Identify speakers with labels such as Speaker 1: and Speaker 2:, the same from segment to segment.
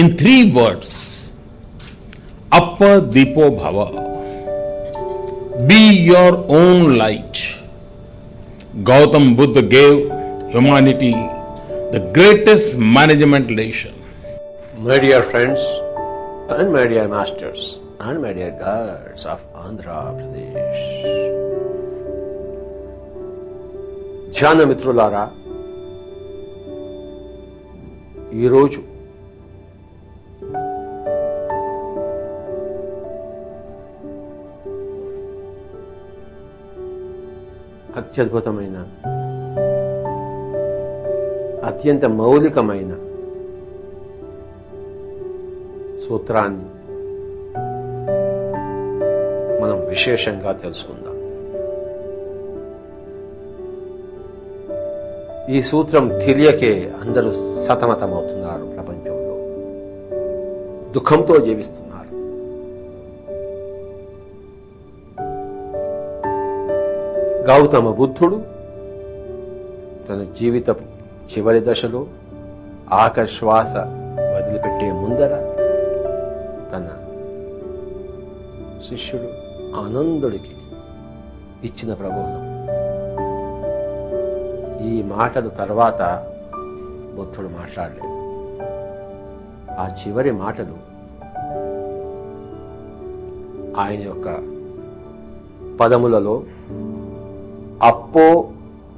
Speaker 1: In 3 words, Appa Deepo Bhava. Be your own light. Gautam Buddha gave humanity the greatest management lesson.
Speaker 2: My dear friends and my dear masters and my dear gods of Andhra Pradesh. ధ్యాన మిత్రులారా, ఈరోజు అత్యద్భుతమైన, అత్యంత మౌలికమైన సూత్రాన్ని మనం విశేషంగా తెలుసుకుందాం. ఈ సూత్రం తెలియకే అందరూ సతమతమవుతున్నారు. ప్రపంచంలో దుఃఖంతో జీవిస్తున్నారు. గౌతమ బుద్ధుడు తన జీవిత చివరి దశలో ఆఖరి శ్వాస వదిలిపెట్టే ముందర తన శిష్యుడు ఆనందుడికి ఇచ్చిన ప్రబోధం. ఈ మాటలు తర్వాత బుద్ధుడు మాట్లాడలేదు. ఆ చివరి మాటలు ఆయన యొక్క పదములలో అప్పో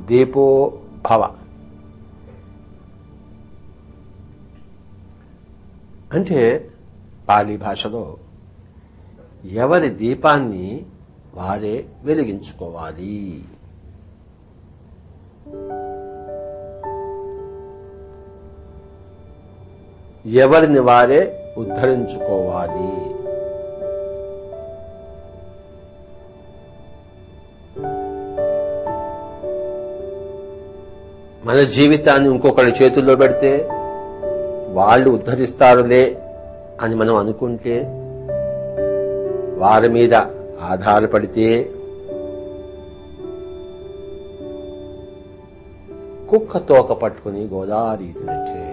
Speaker 2: దీపో భవ అంటే పాలీ భాషలో ఎవరి దీపాన్ని వారే వెలిగించుకోవాలి. ఎవరిని వారే ఉద్ధరించుకోవాలి. మన జీవితాన్ని ఇంకొకరి చేతుల్లో పెడితే వాళ్ళు ఉద్ధరిస్తారులే అని మనం అనుకుంటే, వారి మీద ఆధారపడితే కుక్క తోక పట్టుకుని గోదావరి ఈదినట్టే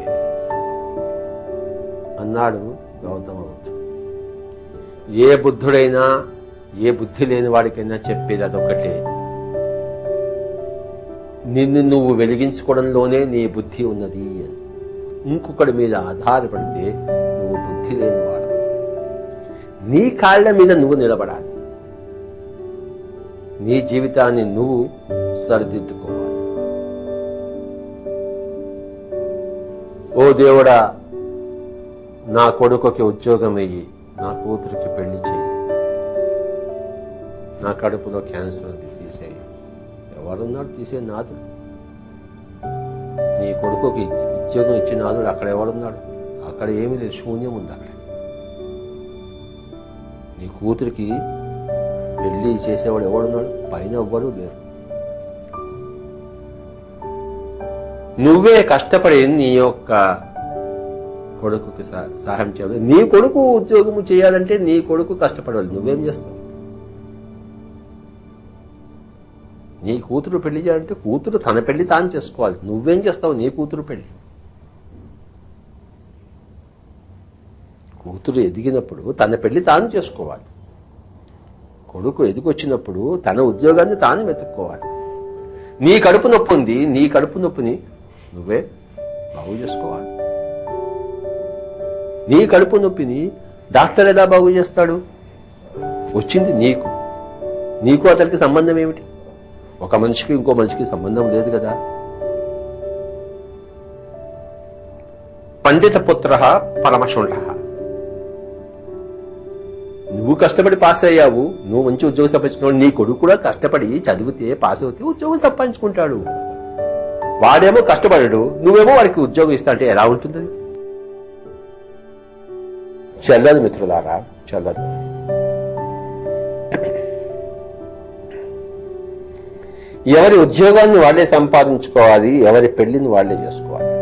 Speaker 2: అన్నాడు గౌతమ బుద్ధుడు. ఏ బుద్ధుడైనా, ఏ బుద్ధి లేని వాడికైనా చెప్పేది అదొక్కటే. నిన్ను నువ్వు వెలిగించుకోవడంలోనే నీ బుద్ధి ఉన్నది. ఇంకొకటి మీద ఆధారపడితే నువ్వు బుద్ధి లేనివాడు. నీ కాళ్ల మీద నువ్వు నిలబడాలి. నీ జీవితాన్ని నువ్వు సరిదిద్దుకోవాలి. ఓ దేవుడా, నా కొడుకుకి ఉద్యోగం ఇయ్యి, నా కూతురికి పెళ్లి చెయ్యి, నా కడుపులో క్యాన్సర్ ఉంది తీసేయి. ఎవరున్నాడు తీసే నాథుడు? నీ కొడుకుకి ఉద్యోగం ఇచ్చిన నాథుడు అక్కడ ఎవరున్నాడు? అక్కడ ఏమీ లేదు, శూన్యం ఉంది అక్కడ. నీ కూతురికి పెళ్లి చేసేవాడు ఎవడున్నాడు? పైన ఎవ్వరూ లేరు. నువ్వే కష్టపడి నీ యొక్క కొడుకుకి సహాయం చేయాలి. నీ కొడుకు ఉద్యోగము చేయాలంటే నీ కొడుకు కష్టపడాలి. నువ్వేం చేస్తావు? నీ కూతురు పెళ్లి చేయాలంటే కూతురు తన పెళ్లి తాను చేసుకోవాలి. నువ్వేం చేస్తావు? నీ కూతురు పెళ్లి. కూతురు ఎదిగినప్పుడు తన పెళ్లి తాను చేసుకోవాలి. కొడుకు ఎదిగొచ్చినప్పుడు తన ఉద్యోగాన్ని తాను వెతుక్కోవాలి. నీ కడుపు నొప్పి ఉంది, నీ కడుపు నొప్పిని నువ్వే బాగు చేసుకోవాలి. నీ కడుపు నొప్పిని డాక్టర్ ఎలా బాగు చేస్తాడు? వచ్చింది నీకు. నీకు అతనికి సంబంధం ఏమిటి? ఒక మనిషికి ఇంకో మనిషికి సంబంధం లేదు కదా. పండిత పుత్ర పరమశుంఠ. నువ్వు కష్టపడి పాస్ అయ్యావు, నువ్వు మంచి ఉద్యోగం సంపాదించుకున్నావు. నీ కొడుకు కూడా కష్టపడి చదివితే పాస్ అవుతే ఉద్యోగం సంపాదించుకుంటాడు. వాడేమో కష్టపడడు, నువ్వేమో వాడికి ఉద్యోగం ఇస్తా అంటే ఎలా ఉంటుంది? చెల్లదు మిత్రులారా, చెల్లదు. ఎవరి ఉద్యోగాన్ని వాళ్లే సంపాదించుకోవాలి, ఎవరి పెళ్లిని వాళ్లే చేసుకోవాలి,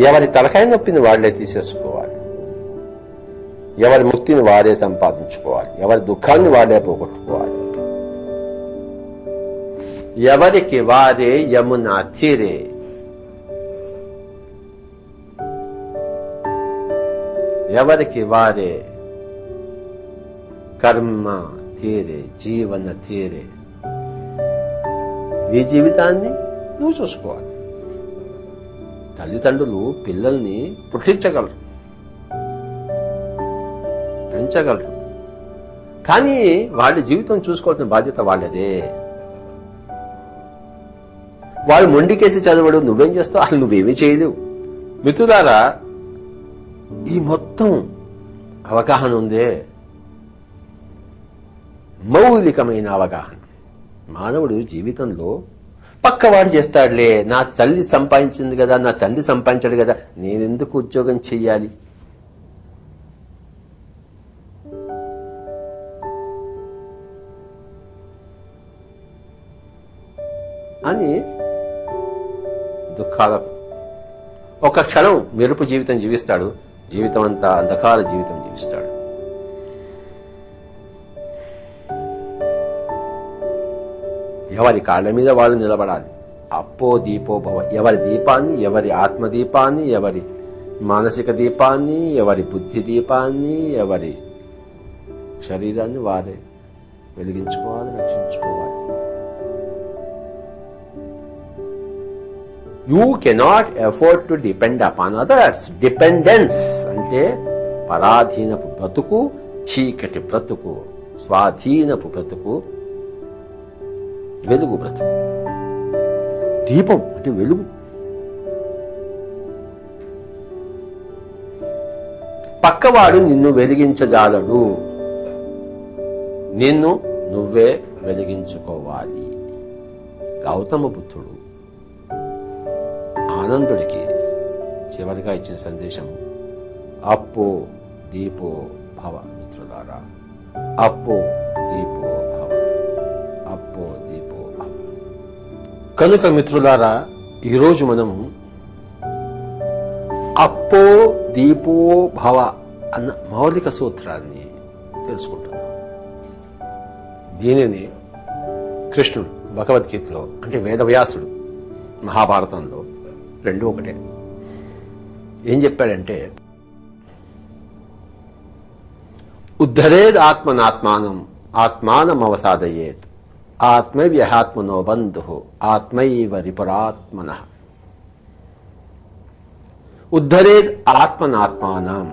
Speaker 2: ఎవరి తలకాయ నొప్పిని వాళ్లే తీసేసుకోవాలి, ఎవరి ముక్తిని వారే సంపాదించుకోవాలి, ఎవరి దుఃఖాన్ని వాడే పోగొట్టుకోవాలి. ఎవరికి వారే యమునా తీరే ఎవరికి వారే కర్మ తీరే, జీవన తీరే. నీ జీవితాన్ని నువ్వు చూసుకోవాలి. తల్లిదండ్రులు పిల్లల్ని పుట్టించగలరు, పెంచగలరు, కానీ వాళ్ళ జీవితం చూసుకోవాల్సిన బాధ్యత వాళ్ళదే. వాడు మొండికేసి చదవడు, నువ్వేం చేస్తావు? అసలు నువ్వేమీ చేయలేవు. మిత్రులారా, ఈ మొత్తం అవగాహన ఉందే మౌలికమైన అవగాహన. మానవుడు జీవితంలో పక్కవాడు చేస్తాడులే, నా తల్లి సంపాదించింది కదా, నా తండ్రి సంపాదించాడు కదా, నేనెందుకు ఉద్యోగం చెయ్యాలి అని దుఃఖాలకు ఒక క్షణం మెరుపు జీవితం జీవిస్తాడు, జీవితం అంతా అంధకార జీవితం జీవిస్తాడు. ఎవరి కాళ్ల మీద వాళ్ళు నిలబడాలి. అప్పో దీపో భవ. ఎవరి దీపాన్ని, ఎవరి ఆత్మదీపాన్ని, ఎవరి మానసిక దీపాన్ని, ఎవరి బుద్ధి దీపాన్ని, ఎవరి శరీరాన్ని వారే వెలిగించుకోవాలి, రక్షించుకోవాలి. You cannot afford to depend upon others. Dependence అంటే పరాధీనపు బ్రతుకు, చీకటి బ్రతుకు, స్వాధీనపు బ్రతుకు, వెలుగు బ్రతుకు. దీపం అంటే వెలుగు. పక్కవాడు నిన్ను వెలిగించజాలడు, నిన్ను నువ్వే వెలిగించుకోవాలి. గౌతమ బుద్ధుడు ఆనందుడికి చివరిగా ఇచ్చిన సందేశం అప్పో దీపో భవ. మిత్రులారా, అప్పో దీపో భవ, అప్పో దీపో భవ. కనుక మిత్రులారా, ఈరోజు మనం అప్పో దీపో భవ అన్న మౌలిక సూత్రాన్ని తెలుసుకుంటున్నాం. దీనిని కృష్ణుడు భగవద్గీతలో, అంటే వేదవ్యాసుడు మహాభారతంలో రెండు ఒకటే ఏం చెప్పాడంటే, ఉద్ధరేద్ ఆత్మనాత్మానం ఆత్మానం అవసాదయేత్ ఆత్మైవ్యహాత్మనో బంధు ఆత్మైవ రిపురాత్మన. ఉద్ధరేద్ ఆత్మనాత్మానం,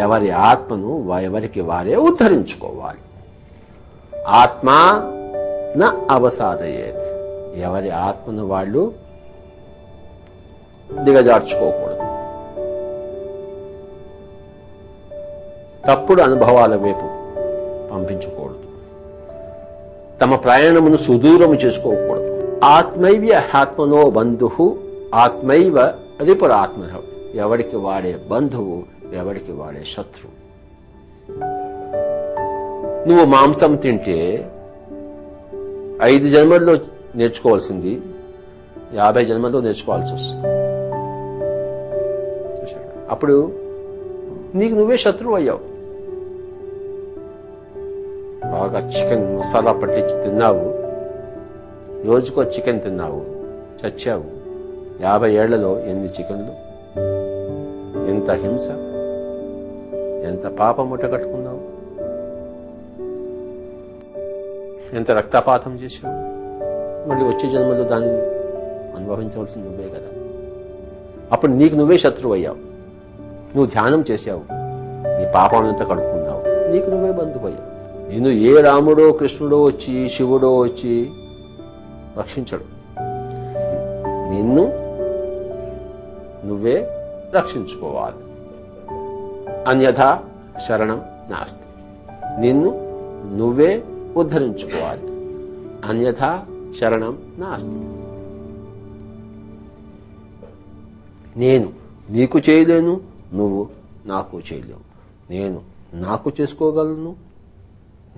Speaker 2: ఎవరి ఆత్మను ఎవరికి వారే ఉద్ధరించుకోవాలి. ఆత్మా న అవసాదయేత్, ఎవరి ఆత్మను వాళ్ళు దిగజార్చుకోకూడదు. తప్పుడు అనుభవాల వైపు పంపించకూడదు. తమ ప్రయాణమును సుదూరము చేసుకోకూడదు. ఆత్మైవ్య ఆత్మనో బంధు ఆత్మైవ రిపురాత్మ, ఎవడికి వాడే బంధువు, ఎవడికి వాడే శత్రువు. నువ్వు మాంసం తింటే 5 జన్మల్లో నేర్చుకోవాల్సింది 50 జన్మల్లో నేర్చుకోవాల్సి వస్తుంది. అప్పుడు నీకు నువ్వే శత్రువు అయ్యావు. బాగా చికెన్ మసాలా పట్టించి తిన్నావు, రోజుకో చికెన్ తిన్నావు, చచ్చావు. 50 ఏళ్లలో ఎన్ని చికెన్లు, ఎంత హింస, ఎంత పాపం ముట్ట కట్టుకున్నావు, ఎంత రక్తపాతం చేశావు. మళ్ళీ వచ్చే జన్మలో దాన్ని అనుభవించవలసింది నువ్వే కదా. అప్పుడు నీకు నువ్వే శత్రువు అయ్యావు. నువ్వు ధ్యానం చేశావు, నీ పాపాలంతా కడుక్కున్నావు, నీకు నువ్వే బంధువు అయ్యావు. నిన్ను ఏ రాముడో కృష్ణుడో వచ్చి, శివుడో వచ్చి రక్షించడు. నిన్ను నువ్వే రక్షించుకోవాలి. అన్యథా శరణం నాస్తి. నిన్ను నువ్వే ఉద్ధరించుకోవాలి. అన్యథా శరణం నాస్తి. నేను నీకు చేయలేను, నువ్వు నాకు చేయలేవు. నేను నాకు చేసుకోగలను,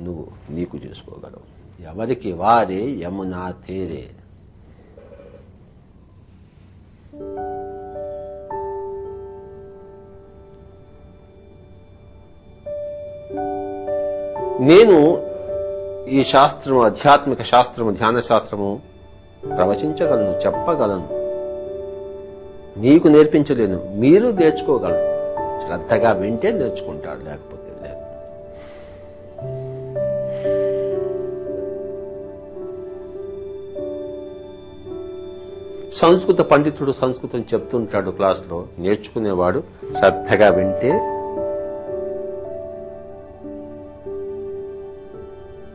Speaker 2: నువ్వు నీకు చేసుకోగలవు. ఎవరికి వారే యమునా తీరే. నేను ఈ శాస్త్రము, ఆధ్యాత్మిక శాస్త్రము, ధ్యాన శాస్త్రము ప్రవచించగలను, చెప్పగలను. నీకు నేర్పించలేను, మీరు నేర్చుకోగలరు. శ్రద్ధగా వింటే నేర్చుకుంటాడు, లేకపోతే లేదు. సంస్కృత పండితుడు సంస్కృతం చెప్తుంటాడు క్లాసులో, నేర్చుకునేవాడు శ్రద్ధగా వింటే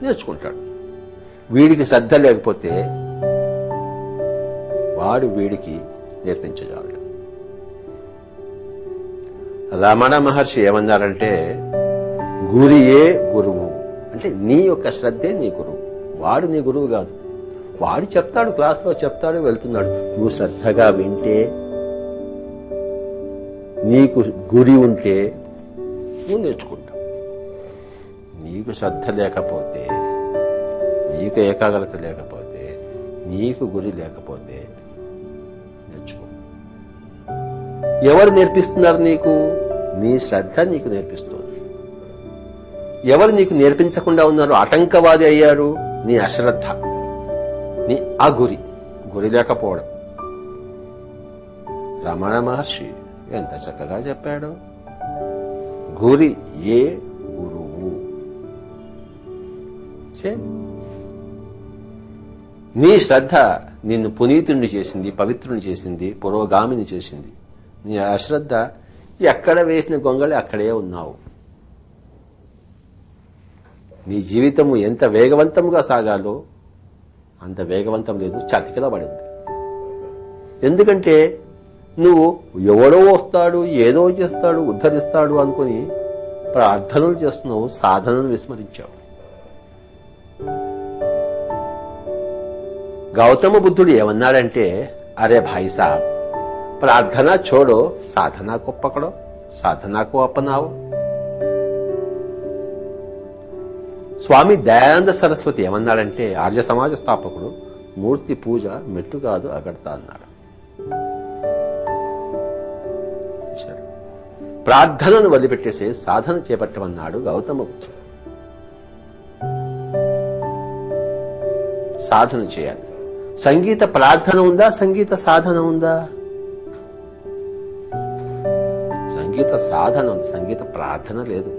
Speaker 2: నేర్చుకుంటాడు. వీడికి శ్రద్ధ లేకపోతే వాడు వీడికి నేర్పించగలడు. రమణ మహర్షి ఏమన్నారంటే, గురియే గురువు అంటే నీ యొక్క శ్రద్ధే నీ గురువు, వాడు నీ గురువు కాదు. వాడు చెప్తాడు, క్లాస్లో చెప్తాడు, వెళ్తున్నాడు. నువ్వు శ్రద్ధగా వింటే, నీకు గురి ఉంటే నువ్వు నేర్చుకుంటావు. నీకు శ్రద్ధ లేకపోతే, నీకు ఏకాగ్రత లేకపోతే, నీకు గురి లేకపోతే నేర్చుకో. ఎవరు నేర్పిస్తున్నారు నీకు? నీ శ్రద్ధ నీకు నేర్పిస్తుంది. ఎవరు నీకు నేర్పించకుండా ఉన్నారు, ఆటంకవాది అయ్యారు? నీ అశ్రద్ధ, నీ గురి లేకపోవడం. రమణ మహర్షి ఎంత చక్కగా చెప్పాడు, గురి ఏ గురువు. నీ శ్రద్ధ నిన్ను పునీతుణ్ణి చేసింది, పవిత్రుని చేసింది, పురోగామిని చేసింది. నీ అశ్రద్ధ ఎక్కడ వేసిన గొంగళి అక్కడే ఉన్నావు. నీ జీవితము ఎంత వేగవంతంగా సాగాలో అంత వేగవంతం లేదు, చతికిల పడింది. ఎందుకంటే నువ్వు ఎవడో వస్తాడు, ఏదో చేస్తాడు, ఉద్ధరిస్తాడు అనుకుని ప్రార్థనలు చేస్తున్నావు, సాధనను విస్మరించావు. గౌతమ బుద్ధుడు ఏమన్నాడంటే, అరే భాయి సాబ్, ప్రార్థన छोड़ो, साधना को पकड़ो, साधना को अपनाओ. స్వామి దయానంద సరస్వతి ఏమన్నాడంటే, ఆర్య సమాజ స్థాపకుడు, మూర్తి పూజ మెట్టు కాదు అగడతా అన్నాడు. ప్రార్థనను వదిలిపెట్టేసి సాధన చేపట్టమన్నాడు గౌతమ బుద్ధుడు. సాధన చేయాలి. సంగీత ప్రార్థన ఉందా, సంగీత సాధన ఉందా? సంగీత సాధన ఉంది, సంగీత ప్రార్థన లేదు.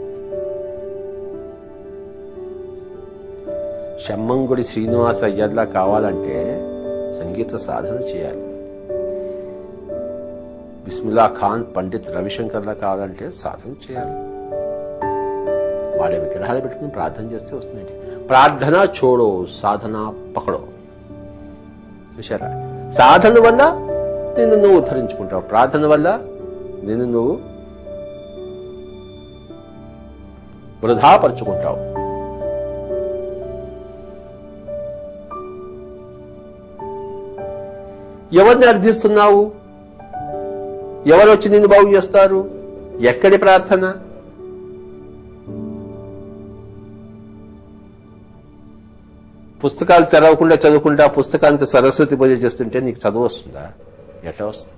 Speaker 2: షమ్మంగుడి శ్రీనివాస అయ్యర్లా కావాలంటే సంగీత సాధన చేయాలి. బిస్మిల్లా ఖాన్ పండిత్ రవిశంకర్లా కావాలంటే సాధన చేయాలి. వాడే విగ్రహాలు పెట్టుకుని ప్రార్థన చేస్తే వస్తుంది. ప్రార్థన చూడో, సాధన పకడో. చూశారా? సాధన వల్ల నిన్ను నువ్వు ఉద్ధరించుకుంటావు, ప్రార్థన వల్ల నిన్ను నువ్వు వృధాపరుచుకుంటావు. ఎవరిని అర్థిస్తున్నావు? ఎవరు వచ్చి నిన్ను బాగు చేస్తారు? ఎక్కడి ప్రార్థన? పుస్తకాలు తెరవకుండా చదువుకుంటా పుస్తకానికి సరస్వతి పూజ చేస్తుంటే నీకు చదువు వస్తుందా? ఎట్లా వస్తుంది?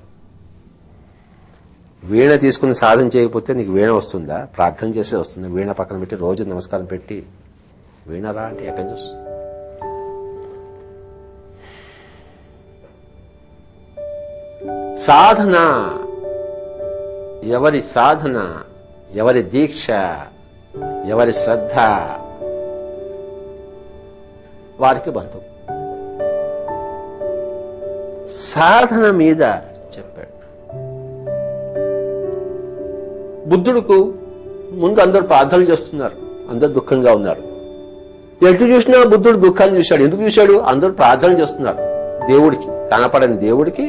Speaker 2: వీణ తీసుకుని సాధన చేయకపోతే నీకు వీణ వస్తుందా? ప్రార్థన చేసే వస్తుంది. వీణ పక్కన పెట్టి రోజు నమస్కారం పెట్టి వీణ రా అంటే ఎక్కడి నుంచి వస్తుంది? సాధన, ఎవరి సాధన, ఎవరి దీక్ష, ఎవరి శ్రద్ధ వారికి బంధువు. సాధన మీద చెప్పాడు. బుద్ధుడుకు ముందు అందరూ ప్రార్థనలు చేస్తున్నారు, అందరు దుఃఖంగా ఉన్నారు. ఎటు చూసినా బుద్ధుడు దుఃఖాన్ని చూశాడు. ఎందుకు చూశాడు? అందరూ ప్రార్థనలు చేస్తున్నారు. దేవుడికి, కనపడని దేవుడికి,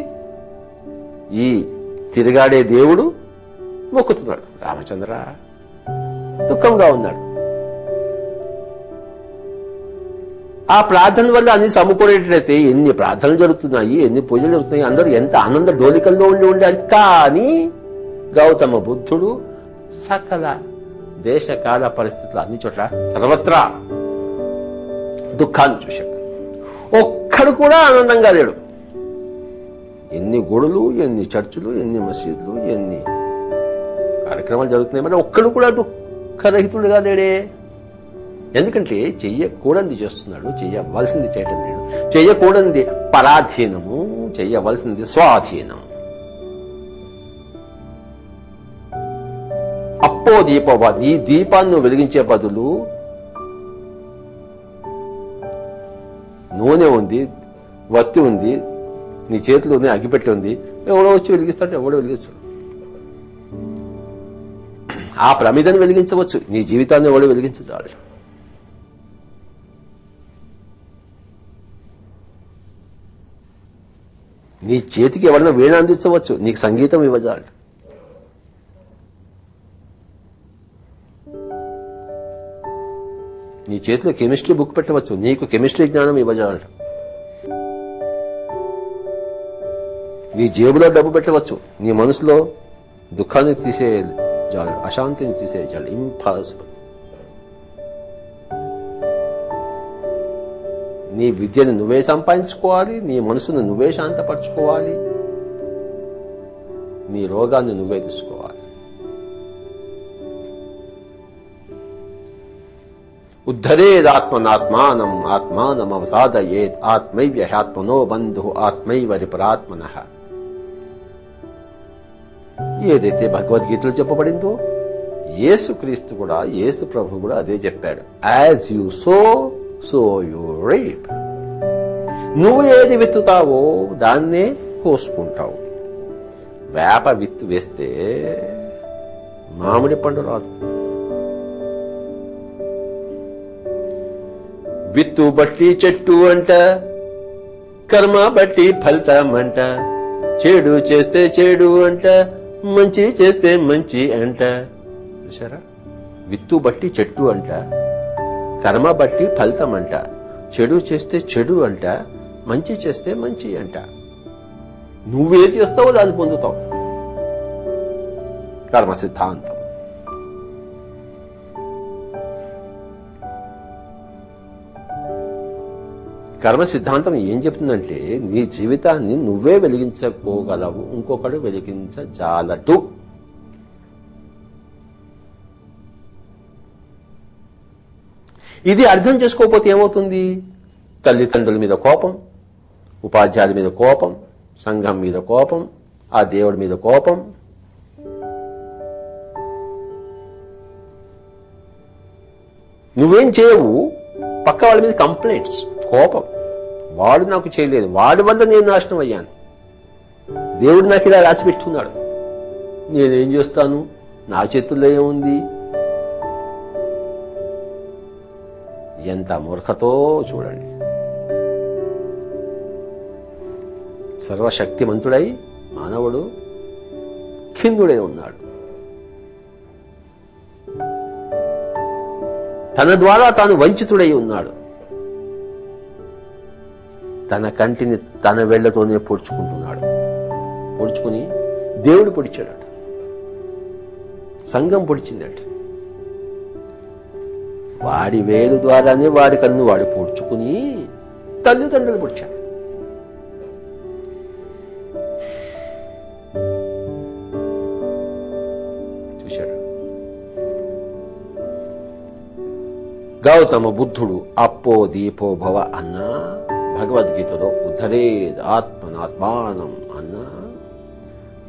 Speaker 2: ఈ తిరిగాడే దేవుడు మొక్కుతున్నాడు. రామచంద్ర దుఃఖంగా ఉన్నాడు. ఆ ప్రార్థన వల్ల అన్ని సమకూరేటట్లయితే ఎన్ని ప్రార్థనలు జరుగుతున్నాయి, ఎన్ని పూజలు జరుగుతున్నాయి, అందరూ ఎంత ఆనంద డోలికల్లో ఉండాలి. కానీ గౌతమ బుద్ధుడు సకల దేశకాల పరిస్థితులు అన్ని చోట్ల సర్వత్రా దుఃఖాన్ని చూశాడు. ఒక్కడు కూడా ఆనందంగా లేడు. ఎన్ని గుడులు, ఎన్ని చర్చిలు, ఎన్ని మసీదులు, ఎన్ని కార్యక్రమాలు జరుగుతున్నాయి, మరి ఒక్కడు కూడా దుఃఖరహితుడుగా లేడే. ఎందుకంటే చెయ్యకూడనిది చేస్తున్నాడు, చెయ్యవలసింది చేయటం లేడు. చెయ్యకూడనిది పరాధీనము, చెయ్యవలసింది స్వాధీనం. అప్పో దీపవ, నీ దీపాన్ని నువ్వు వెలిగించే బదులు నూనె ఉంది, వత్తి ఉంది, నీ చేతిలో ఉంది, అగ్గిపెట్టి ఉంది, ఎవడో వచ్చి వెలిగిస్తాడు, ఎవడో వెలిగిస్తాడు. ఆ ప్రమిదని వెలిగించవచ్చు, నీ జీవితాన్ని ఎవడో వెలిగించడాడు. నీ చేతికి ఎవరైనా వీణ అందించవచ్చు, నీకు సంగీతం ఇవ్వజాడు. నీ చేతిలో కెమిస్ట్రీ బుక్ పెట్టవచ్చు, నీకు కెమిస్ట్రీ జ్ఞానం ఇవ్వజాడు. నీ జేబులో డబ్బు పెట్టవచ్చు, నీ మనసులో దుఃఖాన్ని తీసేయజాడు, అశాంతిని తీసేయజాడు. ఇంపాసిబుల్. నీ విద్యను నువ్వే సంపాదించుకోవాలి, నీ మనసును నువ్వే శాంతపరచుకోవాలి, నీ రోగాన్ని నువ్వే తీసుకోవాలి. ఉద్ధరేదాత్మనాత్మానం ఆత్మానం అవసాదయేత్ ఆత్మైవ్యహాత్మనో బంధు ఆత్మైవ రిపరాత్మనః. ఏదైతే భగవద్గీతలో చెప్పబడిందో యేసుక్రీస్తు కూడా, యేసు ప్రభు కూడా అదే చెప్పాడు. As you sow you reap. నువ్వు ఏది విత్తుతావో దాన్నే కోసుకుంటావు. వేప విత్తు వేస్తే మామిడి పండు రాదు. విత్తు బట్టి చెట్టు అంట, కర్మ బట్టి ఫలితం అంట, చెడు చేస్తే చెడు అంట, మంచి చేస్తే మంచి అంట. చూసారా? విత్తు బట్టి చెట్టు అంట, కర్మ బట్టి ఫలితం అంట, చెడు చేస్తే చెడు అంట, మంచి చేస్తే మంచి అంట. నువ్వేం చేస్తావో దాన్ని పొందుతావు. కర్మ సిద్ధాంతం. కర్మ సిద్ధాంతం ఏం చెప్తుందంటే నీ జీవితాన్ని నువ్వే వెలిగించకపోగలవు, ఇంకొకడు వెలిగించజాలటు. ఇది అర్థం చేసుకోకపోతే ఏమవుతుంది? తల్లిదండ్రుల మీద కోపం, ఉపాధ్యాయుల మీద కోపం, సంఘం మీద కోపం, ఆ దేవుడి మీద కోపం. నువ్వేం చేయవు, పక్క వాళ్ళ మీద కంప్లైంట్స్, కోపం. వాడు నాకు చేయలేదు, వాడి వల్ల నేను నాశనం అయ్యాను, దేవుడు నాకు ఇలా రాసి పెట్టుకున్నాడు, నేనేం చేస్తాను, నా చేతుల్లో ఏముంది. ఎంత మూర్ఖతో చూడండి. సర్వశక్తిమంతుడై మానవుడు ఖిన్నుడై ఉన్నాడు. తన ద్వారా తాను వంచితుడై ఉన్నాడు. తన కంటిని తన వేళ్లతోనే పొడుచుకుంటున్నాడు. పొడుచుకుని దేవుడు పొడిచాడట, సంఘం పొడిచిందట. వాడి వేలు ద్వారానే వాడి కన్ను వాడు పొడుచుకుని తల్లిదండ్రులు పొడిచాడు. చూశాడు? గౌతమ బుద్ధుడు అప్పో దీపో భవ అన్నా, భగవద్గీతలో ఉద్ధరేద్ ఆత్మనాత్మానం అన్నా,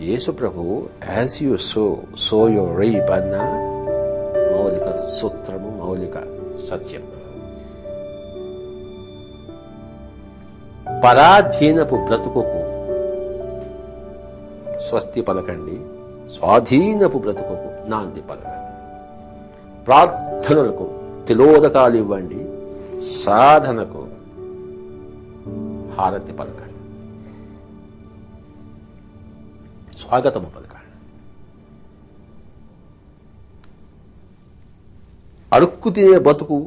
Speaker 2: యేసు ప్రభు as you sow you reap అన్న మౌలిక సూత్రము, మౌలిక సత్యం. పరాధీనపు బ్రతుకుకు స్వస్తి పలకండి, స్వాధీనపు బ్రతుకుకు నాంది పలకండి. ప్రార్థనలకు తిలోదకాలు ఇవ్వండి, సాధనకు హారతి పలకండి, స్వాగతము పలకండి. అడుక్కు తినే బతుకు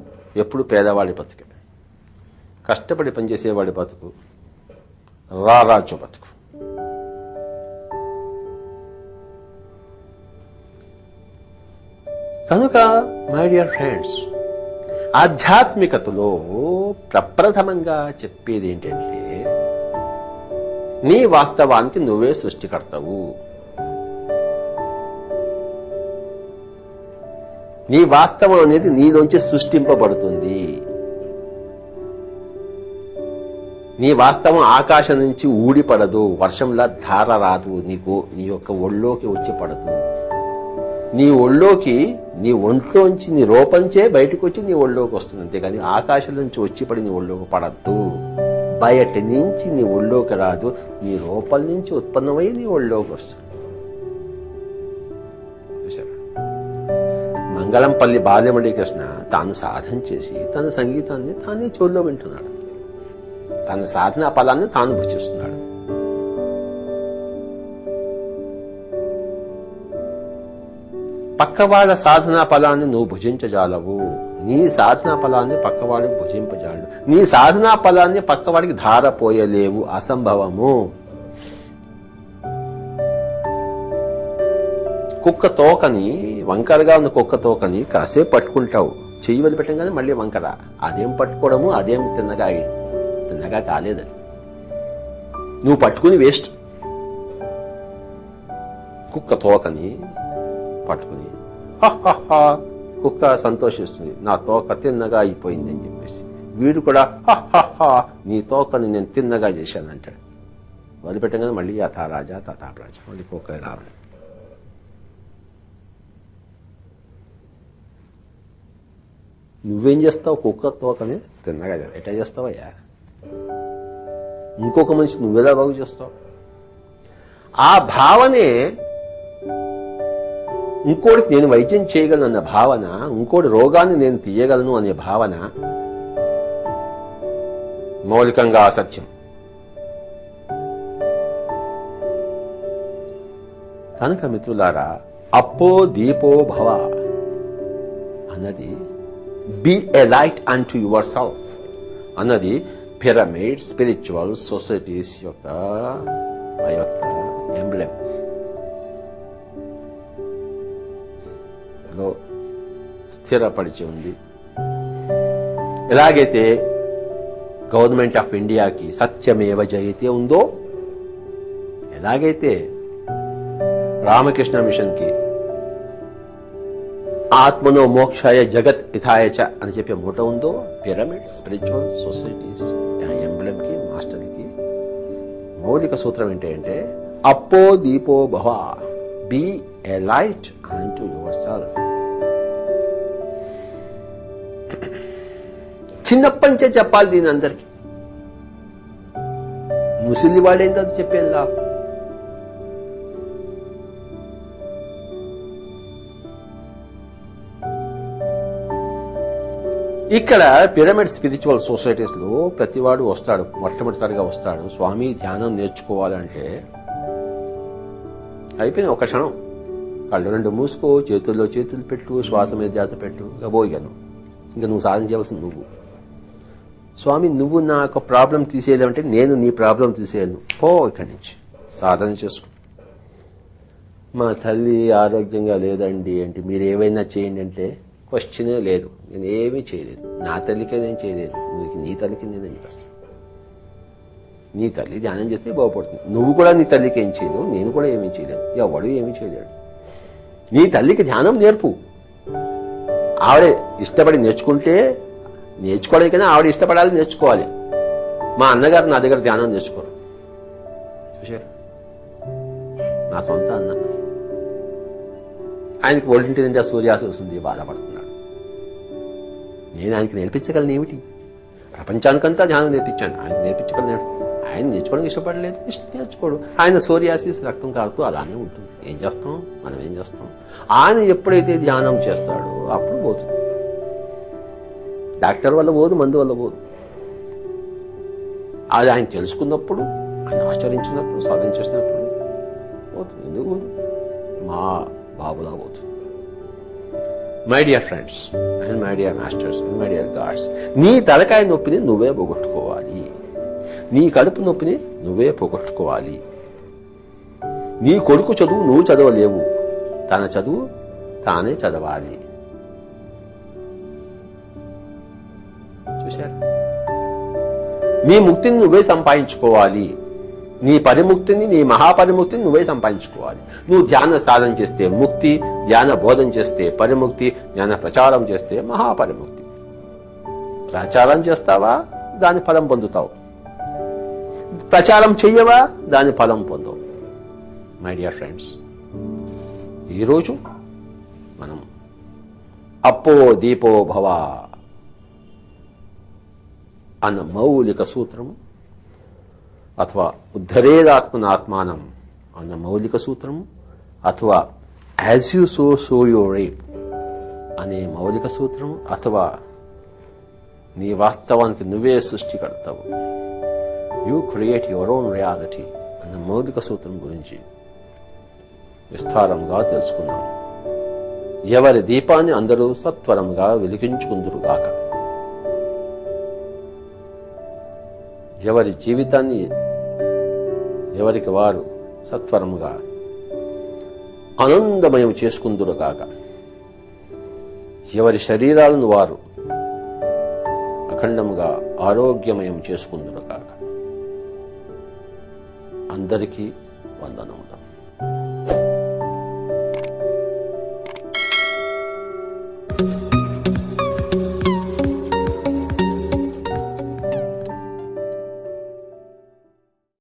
Speaker 2: ఎప్పుడు పేదవాడి బతుకే, కష్టపడి పనిచేసేవాడి బతుకు రారాజు బతుకు. కనుక మై డియర్ ఫ్రెండ్స్, ఆధ్యాత్మికతలో ప్రప్రథమంగా చెప్పేది ఏంటంటే నీ వాస్తవానికి నువ్వే సృష్టికర్తవు. నీ వాస్తవం అనేది నీలోంచి సృష్టింపబడుతుంది. నీ వాస్తవం ఆకాశం నుంచి ఊడిపడదు, వర్షంలా ధార రాదు, నీ యొక్క ఒళ్ళోకి వచ్చి పడదు. నీ ఒళ్ళోకి, నీ ఒంట్లోంచి, నీ రూపంచే బయటకు వచ్చి నీ ఒళ్ళోకి వస్తుంది. అంతేగాని ఆకాశం నుంచి వచ్చి పడి నీ ఒళ్ళోకి పడద్దు. బయట నుంచి నీ ఒళ్ళోకి రాదు, నీ రూపం నుంచి ఉత్పన్నమై నీ ఒళ్ళోకి వస్తుంది. మంగళంపల్లి బాల్యమణి కృష్ణ తాను సాధన చేసి తన సంగీతాన్ని తానే చెవుల్లో వింటున్నాడు. తన సాధనా ఫలాన్ని తాను భుజిస్తున్నాడు. పక్కవాళ్ళ సాధనా ఫలాన్ని నువ్వు భుజించజాలవు. నీ సాధనా ఫలాన్ని పక్కవాడికి భుజింపజాలవు. నీ సాధనా ఫలాన్ని పక్కవాడికి ధారపోయలేవు, అసంభవము. కుక్క తోకని, వంకరగా ఉన్న కుక్క తోకని కాసేపు పట్టుకుంటావు, చెయ్యి వదిలిపెట్టంగానే మళ్ళీ వంకర. అదేం పట్టుకోవడము, అదేం తిన్నగా కాలేదని నువ్వు పట్టుకుని వేస్ట్. కుక్క తోకని పట్టుకుని కుక్క సంతోషిస్తుంది, నా తోక తిన్నగా అయిపోయింది అని చెప్పేసి. వీడు కూడా నీ తోకని నేను తిన్నగా చేశానంటాడు. వదిలిపెట్టంగానే మళ్ళీ యథారాజా తథాప్రాజ, మళ్ళీ కుక్క రావడం. నువ్వేం చేస్తావు? కుక్క తోకని తిన్నగా ఎట్లా చేస్తావయ్యా? ఇంకొక మనిషి నువ్వెలా బాగు చేస్తావు? ఆ భావనే ఇంకోటికి నేను వైద్యం చేయగలను అన్న భావన, ఇంకోటి రోగాన్ని నేను తీయగలను అనే భావన మౌలికంగా అసత్యం. కనుక మిత్రులారా, అప్పో దీపో భవ అన్నది, be a light unto yourself అన్నది పిరమిడ్ స్పిరిచువల్ సొసైటీస్ యొక్క ఎంబ్లెమ్ లో స్థిరపరిచి ఉంది. ఎలాగైతే గవర్నమెంట్ ఆఫ్ ఇండియాకి సత్యమేవ జయతే ఉందో, ఎలాగైతే రామకృష్ణ మిషన్ కి ఆత్మనో మోక్షాయ జగత్ హితాయ చ అని చెప్పే మూట ఉందో, పిరమిడ్ స్పిరిచువల్ సొసైటీస్ ఎంబ్లెమ్ కి, మాస్టర్ కి మౌలిక సూత్రం ఏంటంటే అప్పో దీపో భవ, be a light unto yourself. చిన్నప్పటి నుంచే చెప్పాలి దీని అందరికీ. ముసలి వాళ్ళేందో అది చెప్పేది లా. ఇక్కడ పిరమిడ్ స్పిరిచువల్ సొసైటీస్ లో ప్రతివాడు వస్తాడు, మొట్టమొదటిసారిగా వస్తాడు. స్వామి ధ్యానం నేర్చుకోవాలంటే అయిపోయింది ఒక క్షణం. కళ్ళు రెండు మూసుకో, చేతుల్లో చేతులు పెట్టు, శ్వాస మీద ధ్యాస పెట్టు, ఇక పోయాను. ఇంకా నువ్వు సాధన చేయవలసింది నువ్వు. స్వామి నువ్వు నా యొక్క ప్రాబ్లం తీసేయాలంటే నేను నీ ప్రాబ్లం తీసేయను, పో ఇక్కడి నుంచి, సాధన చేసుకో. మా తల్లి ఆరోగ్యంగా లేదండి అంటే మీరు ఏమైనా చేయండి అంటే క్వశ్చనే లేదు, నేను ఏమీ చేయలేదు. నా తల్లికే నేను చేయలేదు, నీ తల్లికి నేనేం చేస్తాను? నీ తల్లి ధ్యానం చేస్తే బాగుపడుతుంది. నువ్వు కూడా నీ తల్లికి ఏం చేయలేవు, నేను కూడా ఏమీ చేయలేదు, ఎవడు ఏమీ చేయలేడు. నీ తల్లికి ధ్యానం నేర్పు. ఆవిడ ఇష్టపడి నేర్చుకోవడం కన్నా ఆవిడ ఇష్టపడాలి, నేర్చుకోవాలి. మా అన్నగారు నా దగ్గర ధ్యానం నేర్చుకోరు. చూశారు, నా సొంత అన్న, ఆయనకి ఒంటింటి నిండా సూర్యాసు వస్తుంది, బాధపడుతున్నాడు. నేను ఆయనకి నేర్పించగలను ఏమిటి? ప్రపంచానికంతా ధ్యానం నేర్పించాను, ఆయన నేర్పించగలను. ఆయన నేర్చుకోవడానికి ఇష్టపడలేదు, నేర్చుకోడు. ఆయన సోరియాసిస్ రక్తం కారుతూ అలానే ఉంటుంది. ఏం చేస్తాం, మనం ఏం చేస్తాం? ఆయన ఎప్పుడైతే ధ్యానం చేస్తాడో అప్పుడు పోతుంది. డాక్టర్ వల్ల పోదు, మందు వల్ల పోదు. అది ఆయన తెలుసుకున్నప్పుడు, ఆయన ఆచరించినప్పుడు, సాధన చేసినప్పుడు పోతుంది. ఎందుకు పోదు? మా బాబులా పోతుంది. My dear friends and my dear masters and my dear God's, నీ తలకాయ నొప్పిని నువ్వే పోగొట్టుకోవాలి. నీ కడుపు నొప్పిని నువ్వే పోగొట్టుకోవాలి. నీ కొడుకు చదువు నువ్వు చదవలేవు, తన చదువు తానే చదవాలి. చూశారు? నీ ముక్తిని నువ్వే సంపాదించుకోవాలి. నీ పరిముక్తిని, నీ మహాపరిముక్తిని నువ్వే సంపాదించుకోవాలి. నువ్వు ధ్యాన సాధన చేస్తే ముక్తి, ధ్యాన బోధన చేస్తే పరిముక్తి, జ్ఞాన ప్రచారం చేస్తే మహాపరిముక్తి. ప్రచారం చేస్తావా, దాని ఫలం పొందుతావు. ప్రచారం చెయ్యవా, దాని ఫలం పొందవు. మై డియర్ ఫ్రెండ్స్, ఈరోజు మనం అప్పో దీపో భవ అన్న మౌలిక సూత్రము, అథవా ఉద్ధరేదాత్మనాత్మానం అన్న మౌలిక సూత్రము, అథవా as you sow you reap అనే మౌలిక సూత్రము, అథవా నీ వాస్తవానికి నువ్వే సృష్టికర్తవు, you create your own reality అన్న మౌలిక సూత్రం గురించి విస్తారంగా తెలుసుకున్నాం. ఎవరి దీపాన్ని అందరూ సత్వరంగా వెలిగించుకుందురుగాక, ఎవరి జీవితాన్ని ఎవరికి వారు సత్వరముగా ఆనందమయం చేసుకుందురుగాక, ఎవరి శరీరాలను వారు అఖండముగా ఆరోగ్యమయం చేసుకుందురుగాక. అందరికీ వందనములు.